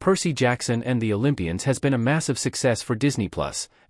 Percy Jackson and the Olympians has been a massive success for Disney+,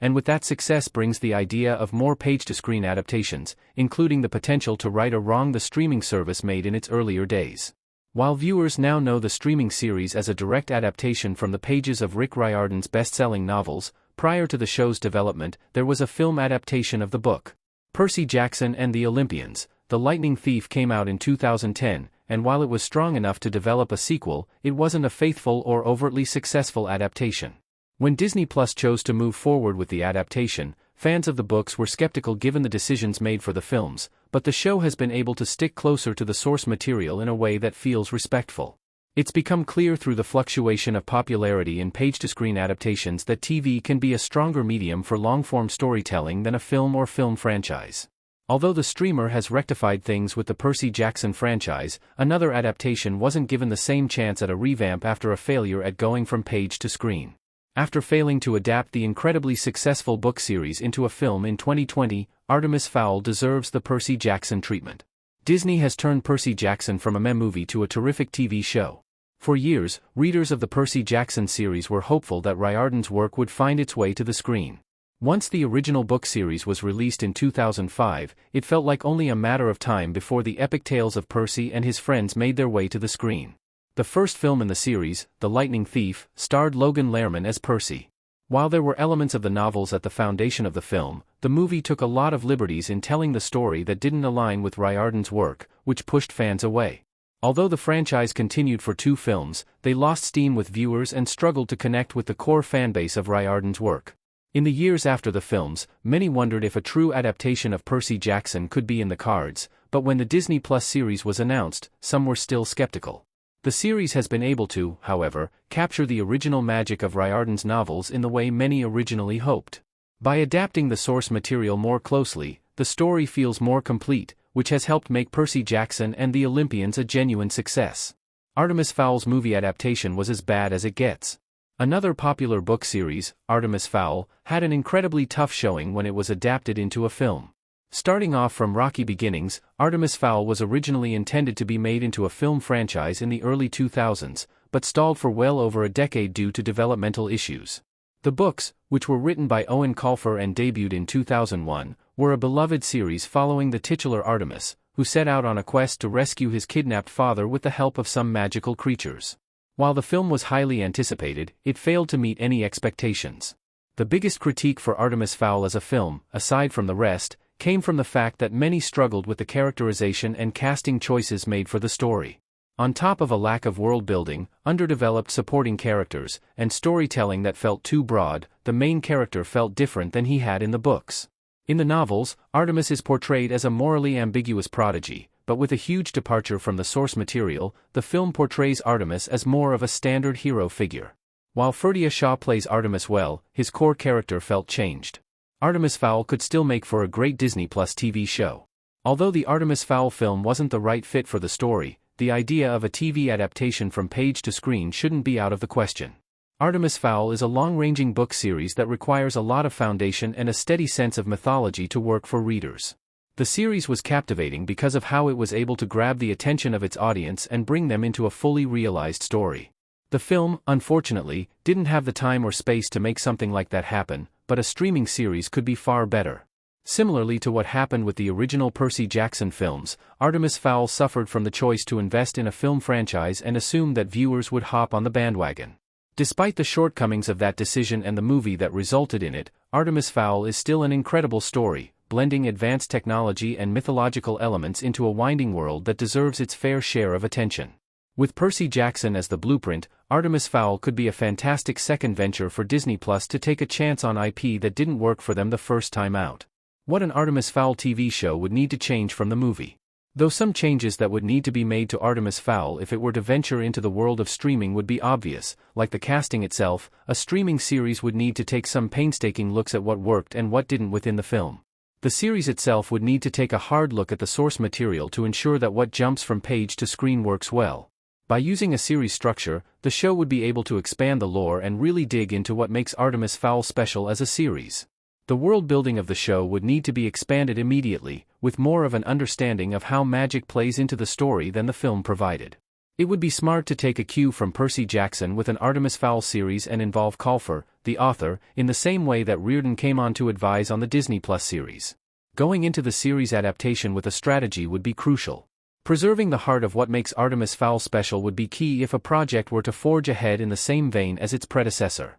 and with that success brings the idea of more page-to-screen adaptations, including the potential to right a wrong the streaming service made in its earlier days. While viewers now know the streaming series as a direct adaptation from the pages of Rick Riordan's best-selling novels, prior to the show's development, there was a film adaptation of the book. Percy Jackson and the Olympians, The Lightning Thief came out in 2010, and while it was strong enough to develop a sequel, it wasn't a faithful or overtly successful adaptation. When Disney Plus chose to move forward with the adaptation, fans of the books were skeptical given the decisions made for the films, but the show has been able to stick closer to the source material in a way that feels respectful. It's become clear through the fluctuation of popularity in page-to-screen adaptations that TV can be a stronger medium for long-form storytelling than a film or film franchise. Although the streamer has rectified things with the Percy Jackson franchise, another adaptation wasn't given the same chance at a revamp after a failure at going from page to screen. After failing to adapt the incredibly successful book series into a film in 2020, Artemis Fowl deserves the Percy Jackson treatment. Disney has turned Percy Jackson from a meh movie to a terrific TV show. For years, readers of the Percy Jackson series were hopeful that Riordan's work would find its way to the screen. Once the original book series was released in 2005, it felt like only a matter of time before the epic tales of Percy and his friends made their way to the screen. The first film in the series, The Lightning Thief, starred Logan Lerman as Percy. While there were elements of the novels at the foundation of the film, the movie took a lot of liberties in telling the story that didn't align with Riordan's work, which pushed fans away. Although the franchise continued for 2 films, they lost steam with viewers and struggled to connect with the core fanbase of Riordan's work. In the years after the films, many wondered if a true adaptation of Percy Jackson could be in the cards, but when the Disney Plus series was announced, some were still skeptical. The series has been able to, however, capture the original magic of Riordan's novels in the way many originally hoped. By adapting the source material more closely, the story feels more complete, which has helped make Percy Jackson and the Olympians a genuine success. Artemis Fowl's movie adaptation was as bad as it gets. Another popular book series, Artemis Fowl, had an incredibly tough showing when it was adapted into a film. Starting off from rocky beginnings, Artemis Fowl was originally intended to be made into a film franchise in the early 2000s, but stalled for well over a decade due to developmental issues. The books, which were written by Owen Colfer and debuted in 2001, were a beloved series following the titular Artemis, who set out on a quest to rescue his kidnapped father with the help of some magical creatures. While the film was highly anticipated, it failed to meet any expectations. The biggest critique for Artemis Fowl as a film, aside from the rest, came from the fact that many struggled with the characterization and casting choices made for the story. On top of a lack of world building, underdeveloped supporting characters, and storytelling that felt too broad, the main character felt different than he had in the books. In the novels, Artemis is portrayed as a morally ambiguous prodigy, but with a huge departure from the source material, the film portrays Artemis as more of a standard hero figure. While Ferdia Shaw plays Artemis well, his core character felt changed. Artemis Fowl could still make for a great Disney Plus TV show. Although the Artemis Fowl film wasn't the right fit for the story, the idea of a TV adaptation from page to screen shouldn't be out of the question. Artemis Fowl is a long-ranging book series that requires a lot of foundation and a steady sense of mythology to work for readers. The series was captivating because of how it was able to grab the attention of its audience and bring them into a fully realized story. The film, unfortunately, didn't have the time or space to make something like that happen, but a streaming series could be far better. Similarly to what happened with the original Percy Jackson films, Artemis Fowl suffered from the choice to invest in a film franchise and assume that viewers would hop on the bandwagon. Despite the shortcomings of that decision and the movie that resulted in it, Artemis Fowl is still an incredible story, blending advanced technology and mythological elements into a winding world that deserves its fair share of attention. With Percy Jackson as the blueprint, Artemis Fowl could be a fantastic second venture for Disney Plus to take a chance on IP that didn't work for them the first time out. What an Artemis Fowl TV show would need to change from the movie. Though some changes that would need to be made to Artemis Fowl if it were to venture into the world of streaming would be obvious, like the casting itself, a streaming series would need to take some painstaking looks at what worked and what didn't within the film. The series itself would need to take a hard look at the source material to ensure that what jumps from page to screen works well. By using a series structure, the show would be able to expand the lore and really dig into what makes Artemis Fowl special as a series. The world building of the show would need to be expanded immediately, with more of an understanding of how magic plays into the story than the film provided. It would be smart to take a cue from Percy Jackson with an Artemis Fowl series and involve Colfer, the author, in the same way that Riordan came on to advise on the Disney Plus series. Going into the series adaptation with a strategy would be crucial. Preserving the heart of what makes Artemis Fowl special would be key if a project were to forge ahead in the same vein as its predecessor.